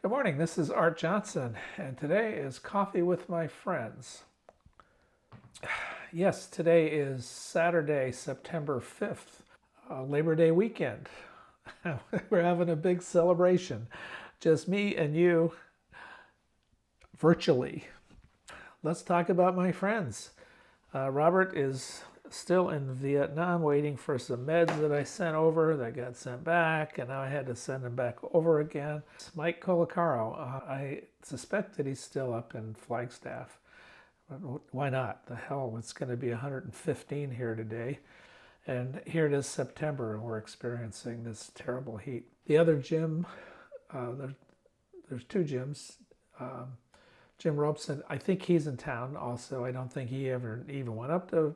Good morning, this is Art Johnson, and today is Coffee with My Friends. Yes, today is Saturday, September 5th, Labor Day weekend. We're having a big celebration. Just me and you virtually. Let's talk about my friends. Robert is still in Vietnam waiting for some meds that I sent over that got sent back, and now I had to send them back over again. Mike Colicaro, I suspect that he's still up in Flagstaff. Why not? The hell, it's going to be 115 here today. And here it is September, and we're experiencing this terrible heat. The other Jim, there's two Jims. Jim Robeson, I think he's in town also. I don't think he ever even went up to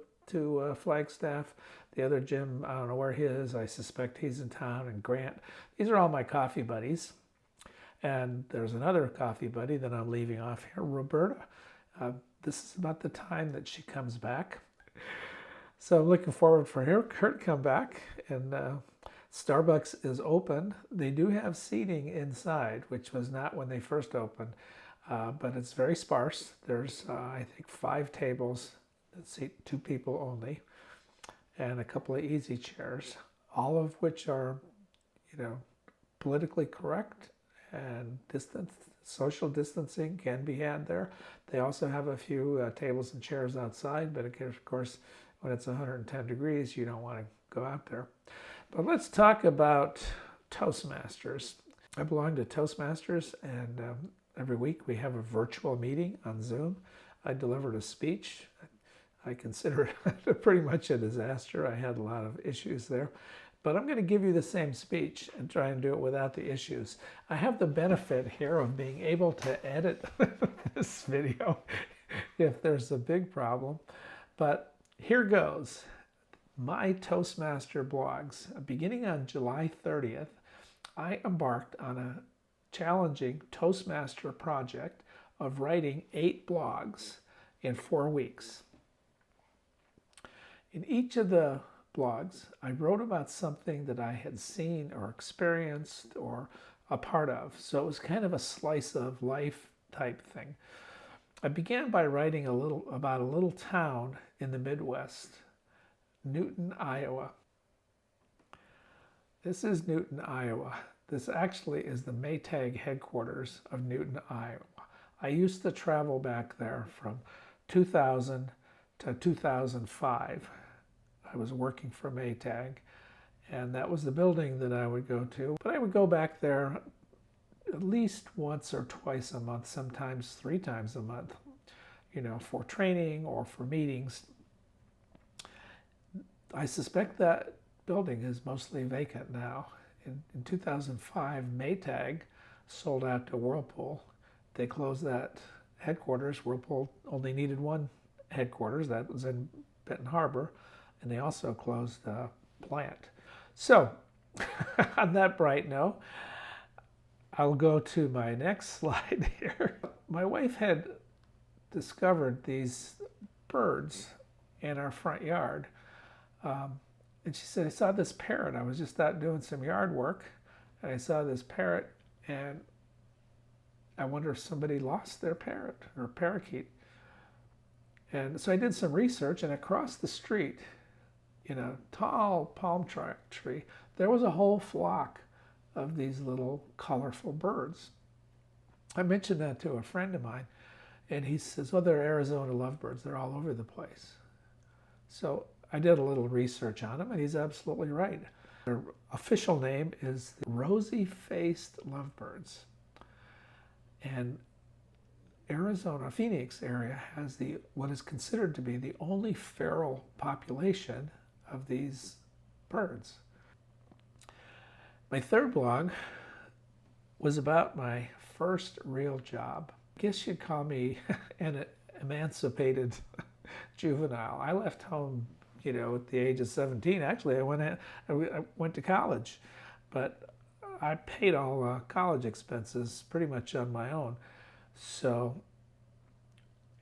Flagstaff. The other Jim, I don't know where he is. I suspect he's in town. And Grant, these are all my coffee buddies. And there's another coffee buddy that I'm leaving off here, Roberta. This is about the time that she comes back. So I'm looking forward for her to come back. And Starbucks is open. They do have seating inside, which was not when they first opened. But it's very sparse. There's, I think, 5 tables that seat 2 people only, and a couple of easy chairs, all of which are, politically correct, and social distancing can be had there. They also have a few tables and chairs outside, but of course, when it's 110 degrees, you don't want to go out there. But let's talk about Toastmasters. I belong to Toastmasters, and every week we have a virtual meeting on Zoom. I delivered a speech. I consider it pretty much a disaster. I had a lot of issues there. But I'm going to give you the same speech and try and do it without the issues. I have the benefit here of being able to edit this video if there's a big problem. But here goes. My Toastmaster blogs. Beginning on July 30th, I embarked on a challenging Toastmaster project of writing 8 blogs in 4 weeks. In each of the blogs, I wrote about something that I had seen or experienced or a part of. So it was kind of a slice of life type thing. I began by writing about a little town in the Midwest, Newton, Iowa. This is Newton, Iowa. This actually is the Maytag headquarters of Newton, Iowa. I used to travel back there from 2000 to 2005. I was working for Maytag, and that was the building that I would go to. But I would go back there at least once or twice a month, sometimes 3 times a month, for training or for meetings. I suspect that building is mostly vacant now. In 2005, Maytag sold out to Whirlpool. They closed that headquarters. Whirlpool only needed one headquarters. That was in Benton Harbor. And they also closed the plant. So, on that bright note, I'll go to my next slide here. My wife had discovered these birds in our front yard. And she said, I saw this parrot. I was just out doing some yard work, and I saw this parrot, and I wonder if somebody lost their parrot or parakeet. And so I did some research, and across the street, in a tall palm tree, there was a whole flock of these little colorful birds. I mentioned that to a friend of mine, and he says, well, they're Arizona lovebirds. They're all over the place. So I did a little research on them, and he's absolutely right. Their official name is the rosy-faced lovebirds. And Arizona, Phoenix area has what is considered to be the only feral population of these birds. My third blog was about my first real job. I guess you'd call me an emancipated juvenile. I left home, at the age of 17. Actually, I went to college, but I paid all college expenses pretty much on my own. So,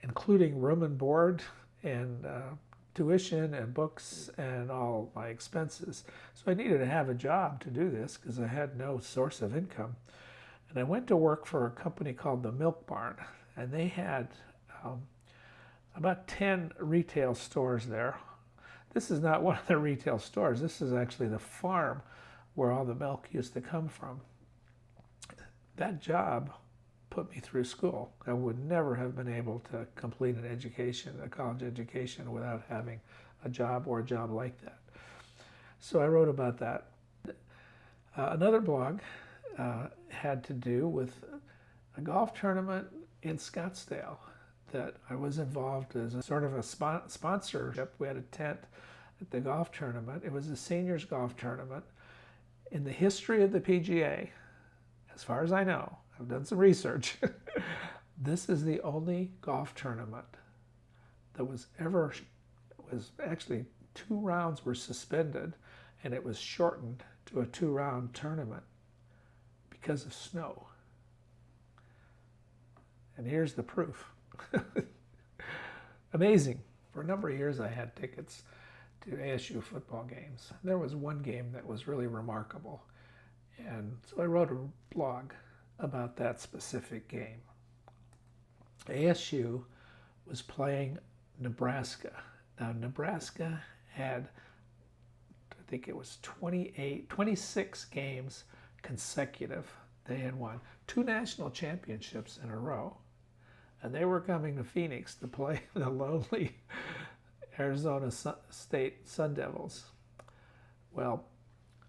including room and board and tuition and books and all my expenses. So I needed to have a job to do this because I had no source of income. And I went to work for a company called the Milk Barn, and they had about 10 retail stores there. This is not one of the retail stores. This is actually the farm where all the milk used to come from. That job put me through school. I would never have been able to complete an education, a college education, without having a job or a job like that. So I wrote about that. Another blog had to do with a golf tournament in Scottsdale that I was involved as a sort of a sponsorship. We had a tent at the golf tournament. It was a seniors golf tournament. In the history of the PGA, as far as I know, I've done some research, this is the only golf tournament that was actually 2 rounds were suspended, and it was shortened to a 2-round tournament because of snow. And here's the proof. Amazing. For a number of years I had tickets to ASU football games. There was one game that was really remarkable, and so I wrote a blog about that specific game. ASU was playing Nebraska. Now Nebraska had, I think it was 26 games consecutive. They had won 2 national championships in a row. And they were coming to Phoenix to play the lowly Arizona State Sun Devils. Well,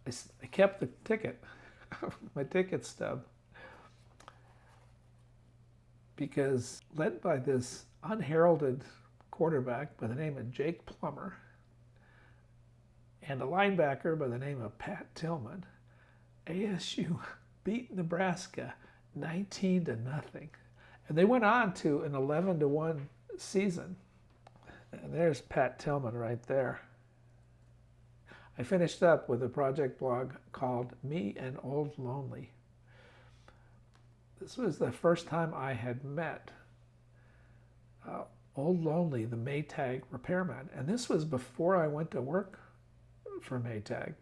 I kept the ticket, my ticket stub, because led by this unheralded quarterback by the name of Jake Plummer and a linebacker by the name of Pat Tillman, ASU beat Nebraska 19-0. And they went on to an 11-1 season. And there's Pat Tillman right there. I finished up with a project blog called Me and Old Lonely. This was the first time I had met Old Lonely, the Maytag repairman. And this was before I went to work for Maytag.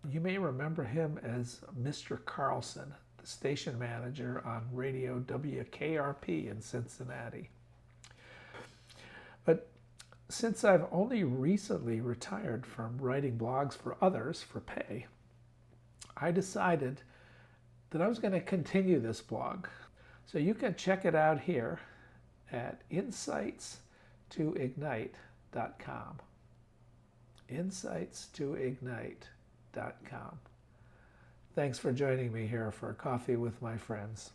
You may remember him as Mr. Carlson, the station manager on radio WKRP in Cincinnati. But since I've only recently retired from writing blogs for others for pay, I decided that I was going to continue this blog. So you can check it out here at insightstoignite.com. insightstoignite.com. Thanks for joining me here for Coffee with My Friends.